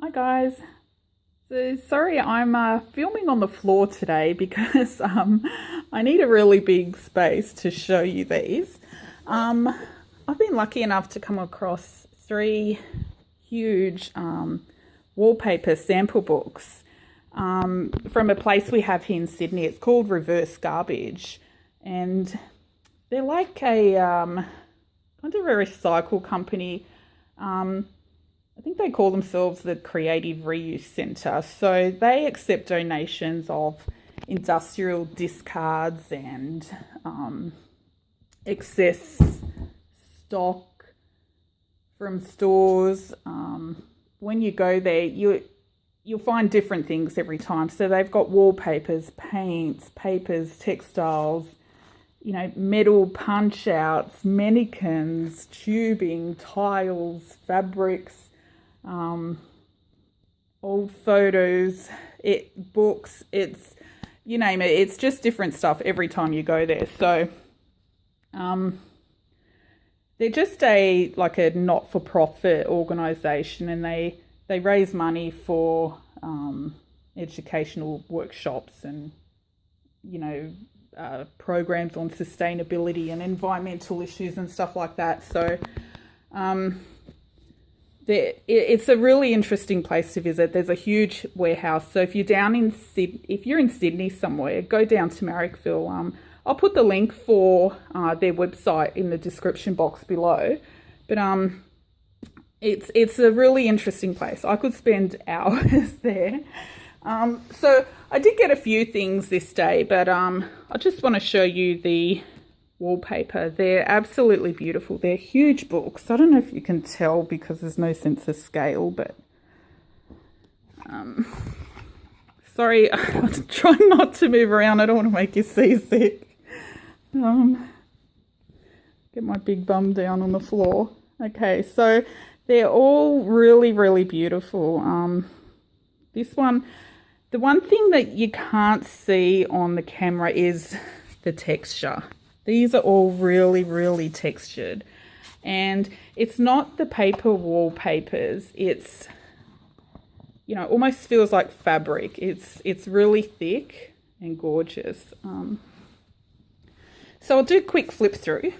Hi guys. So sorry, I'm filming on the floor today because I need a really big space to show you these. I've been lucky enough to come across three huge wallpaper sample books from a place we have here in Sydney. It's called Reverse Garbage, and they're like a kind of a recycle company. I think they call themselves the Creative Reuse Centre. So they accept donations of industrial discards and excess stock from stores. When you go there, you'll find different things every time. So they've got wallpapers, paints, papers, textiles, metal punch outs, mannequins, tubing, tiles, fabrics, old photos, books, it's, you name it, it's just different stuff every time you go there. So they're just a not-for-profit organisation, and they raise money for educational workshops and programs on sustainability and environmental issues and stuff like that. So it's a really interesting place to visit. There's a huge warehouse. So if you're in Sydney somewhere, go down to Marrickville. I'll put the link for their website in the description box below. But it's a really interesting place. I could spend hours there. So I did get a few things this day, but I just want to show you the wallpaper. They're absolutely beautiful. They're huge books. I don't know if you can tell because there's no sense of scale, but sorry, I'm trying not to move around. I don't want to make you seasick. Get my big bum down on the floor. Okay, so they're all really, really beautiful. This one, the one thing that you can't see on the camera is the texture. These are all really, really textured. And it's not the paper wallpapers. It's, almost feels like fabric. It's really thick and gorgeous. So I'll do a quick flip through.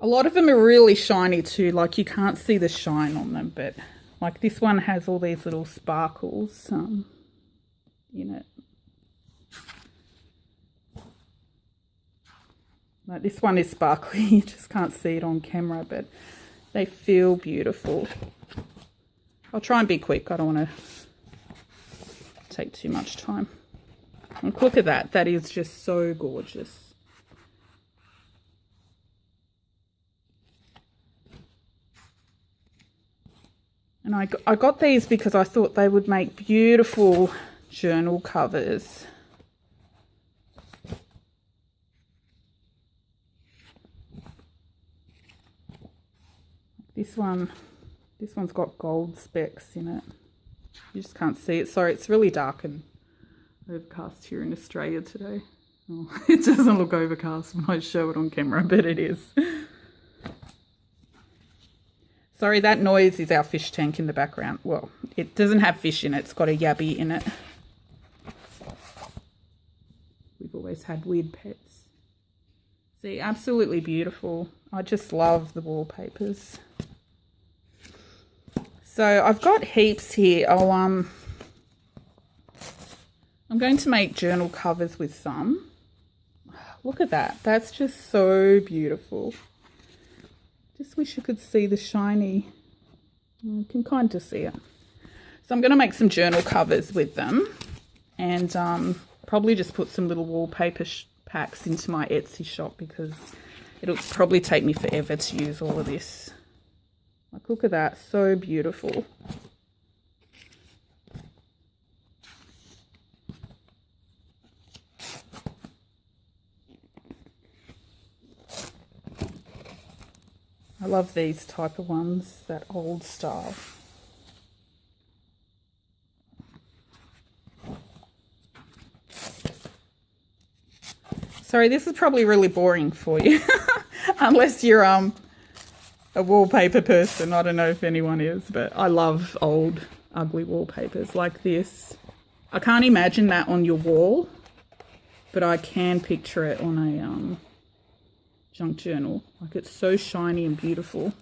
A lot of them are really shiny too. Like you can't see the shine on them, but like this one has all these little sparkles, Like this one is sparkly, you just can't see it on camera, but they feel beautiful. I'll try and be quick, I don't want to take too much time. And look at that, that is just so gorgeous. And I got these because I thought they would make beautiful journal covers. This one's got gold specks in it. You just can't see it. Sorry, it's really dark and overcast here in Australia today. Oh, it doesn't look overcast when I show it on camera, but it is. Sorry, that noise is our fish tank in the background. Well, it doesn't have fish in it. It's got a yabby in it. We've always had weird pets. See, absolutely beautiful. I just love the wallpapers. So I've got heaps here. I'm going to make journal covers with some. Look at that. That's just so beautiful. Just wish you could see the shiny. You can kind of see it. So I'm going to make some journal covers with them, and probably just put some little wallpaper packs into my Etsy shop because it'll probably take me forever to use all of this. Like, look at that, so beautiful. I love these type of ones, that old style. Sorry, this is probably really boring for you, unless you're a wallpaper person. I don't know if anyone is, but I love old, ugly wallpapers like this. I can't imagine that on your wall, but I can picture it on a junk journal. Like, it's so shiny and beautiful.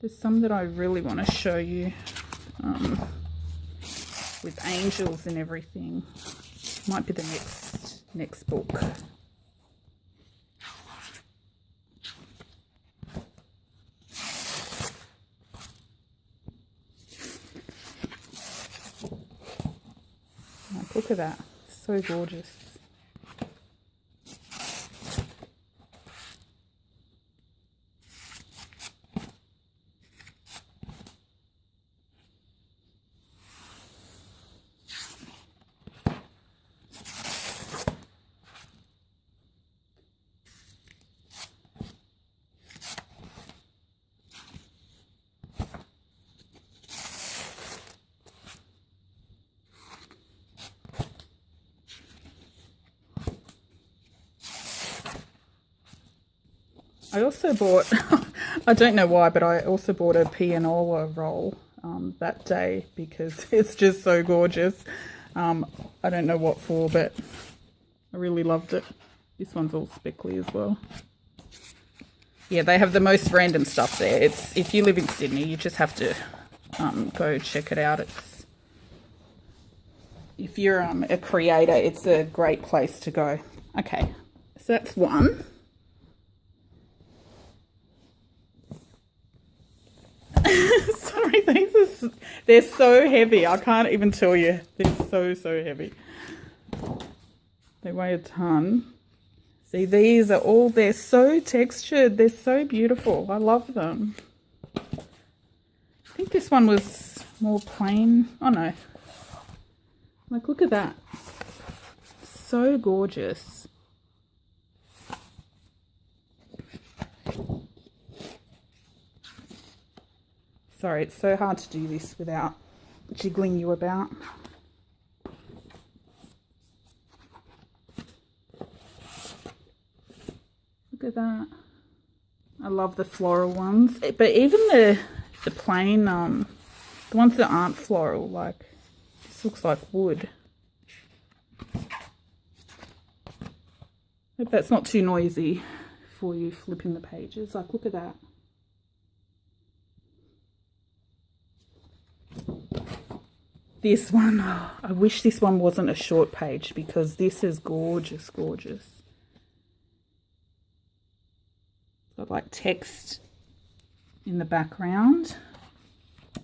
There's some that I really want to show you with angels and everything. Might be the next book. Like, look at that. So gorgeous. I also bought, I don't know why, but I also bought a pianola roll that day because it's just so gorgeous. I don't know what for, but I really loved it. This one's all speckly as well. Yeah, they have the most random stuff there. It's, if you live in Sydney, you just have to go check it out. It's, if you're a creator, it's a great place to go. Okay, so that's one. Sorry, they're so heavy. I can't even tell you. They're so heavy. They weigh a ton. See, these are all, they're so textured. They're so beautiful. I love them. I think this one was more plain. Oh no. Like, look at that. So gorgeous. Sorry, it's so hard to do this without jiggling you about. Look at that. I love the floral ones. But even the plain, the ones that aren't floral, like, this looks like wood. Hope that's not too noisy for you flipping the pages. Like, look at that. This one, I wish this one wasn't a short page because this is gorgeous, gorgeous. Got like text in the background,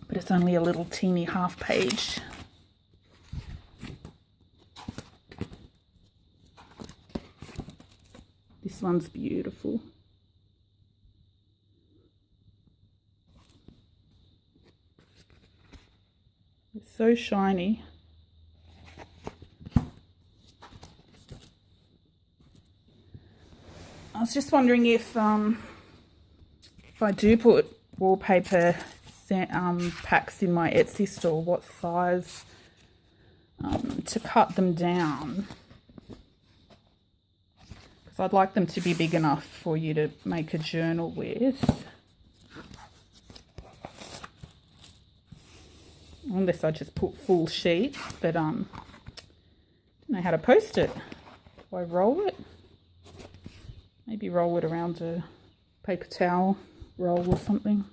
but it's only a little teeny half page. This one's beautiful. It's so shiny. I was just wondering if I do put wallpaper packs in my Etsy store, what size to cut them down. Because I'd like them to be big enough for you to make a journal with. Unless I just put full sheet, but I don't know how to post it. Do I roll it? Maybe roll it around a paper towel roll or something.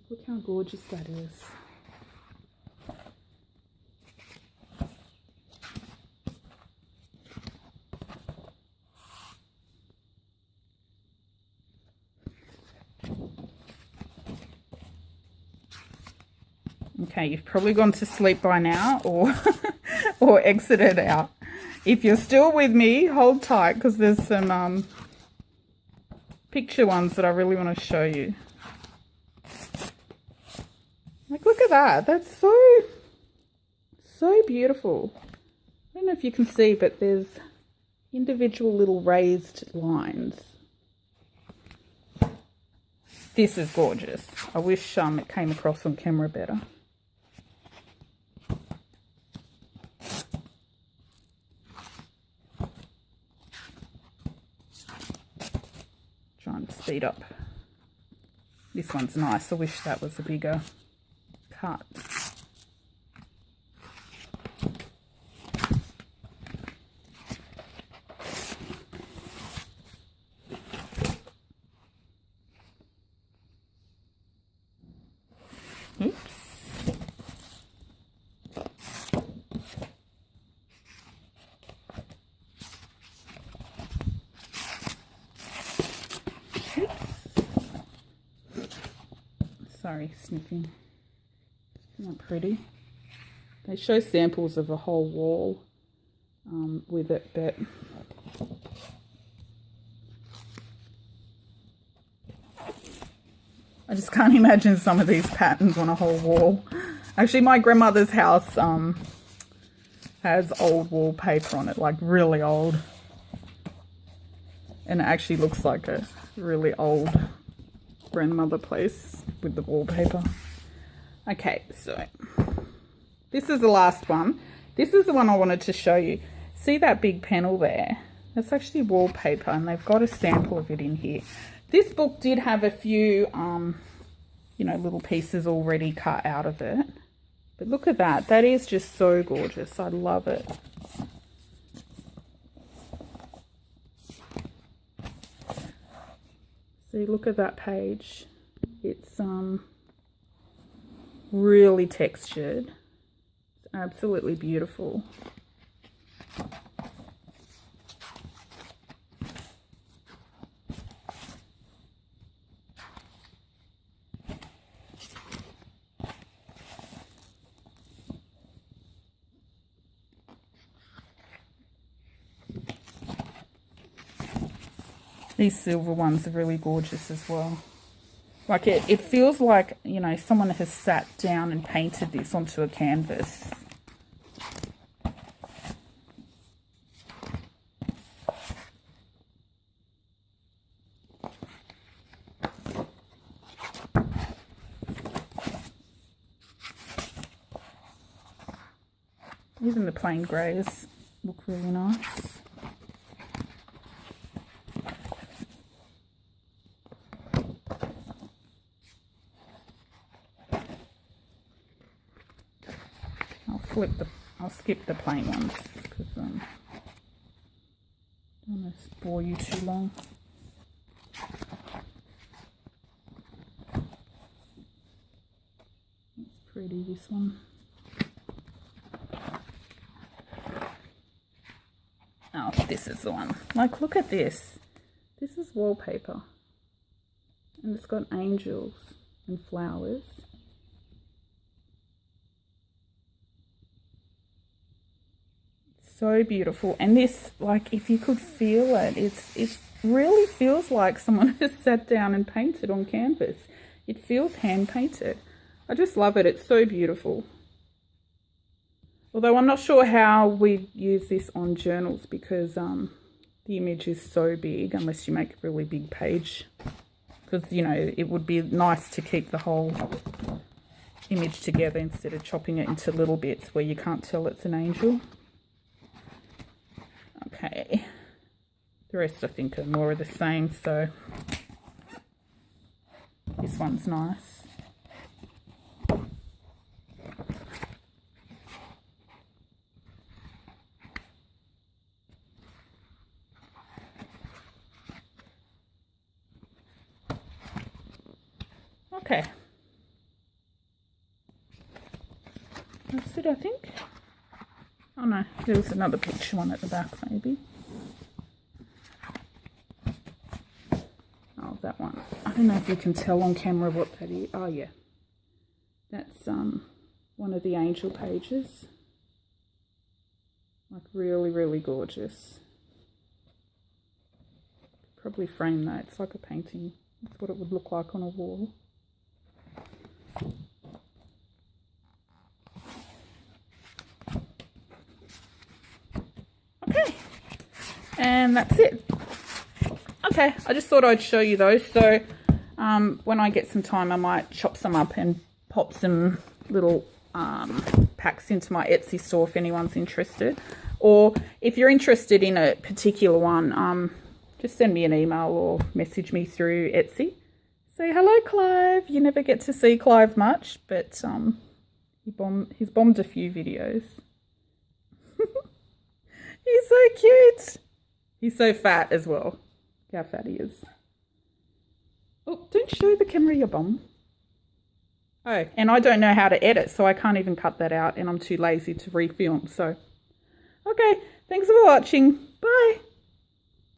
Look how gorgeous that is. Okay, you've probably gone to sleep by now or or exited out. If you're still with me, hold tight because there's some picture ones that I really want to show you. Like, look at that. That's so beautiful. I don't know if you can see, but there's individual little raised lines. This is gorgeous. I wish it came across on camera better. Trying to speed up. This one's nice. I wish that was a bigger cut. Oops. Sorry, sniffing. Isn't that pretty? They show samples of a whole wall with it, but I just can't imagine some of these patterns on a whole wall. Actually, my grandmother's house has old wallpaper on it, like really old. And it actually looks like a really old grandmother place with the wallpaper. Okay, so this is the last one. This is the one I wanted to show you. See that big panel there? That's actually wallpaper, and they've got a sample of it in here. This book did have a few, you know, little pieces already cut out of it. But look at that. That is just so gorgeous. I love it. See, look at that page. It's really textured. It's absolutely beautiful. These silver ones are really gorgeous as well. Like it feels like, you know, someone has sat down and painted this onto a canvas. Even the plain greys look really nice. I'll skip the plain ones because I don't want to bore you too long. It's pretty, this one. Oh, this is the one. Like, look at this. This is wallpaper. And it's got angels and flowers. So beautiful. And this, like, if you could feel it, it really feels like someone has sat down and painted on canvas. It feels hand painted. I just love it. It's so beautiful. Although I'm not sure how we use this on journals because the image is so big unless you make a really big page. Because, you know, it would be nice to keep the whole image together instead of chopping it into little bits where you can't tell it's an angel. Okay, the rest I think are more of the same, so this one's nice. Okay, that's it, I think. Oh no, there was another picture one at the back maybe. Oh, that one. I don't know if you can tell on camera what that is. Oh yeah. That's one of the angel pages. Like really, really gorgeous. Probably frame that. It's like a painting. That's what it would look like on a wall. Okay, and that's it. Okay, I just thought I'd show you those. So When I get some time, I might chop some up and pop some little packs into my Etsy store if anyone's interested. Or if you're interested in a particular one, just send me an email or message me through Etsy. Say, hello, Clive. You never get to see Clive much, but he's bombed a few videos. He's so cute. He's so fat as well. Look how fat he is. Oh, don't show the camera your bum. Oh, and I don't know how to edit, so I can't even cut that out, and I'm too lazy to refilm. So, okay, thanks for watching. Bye.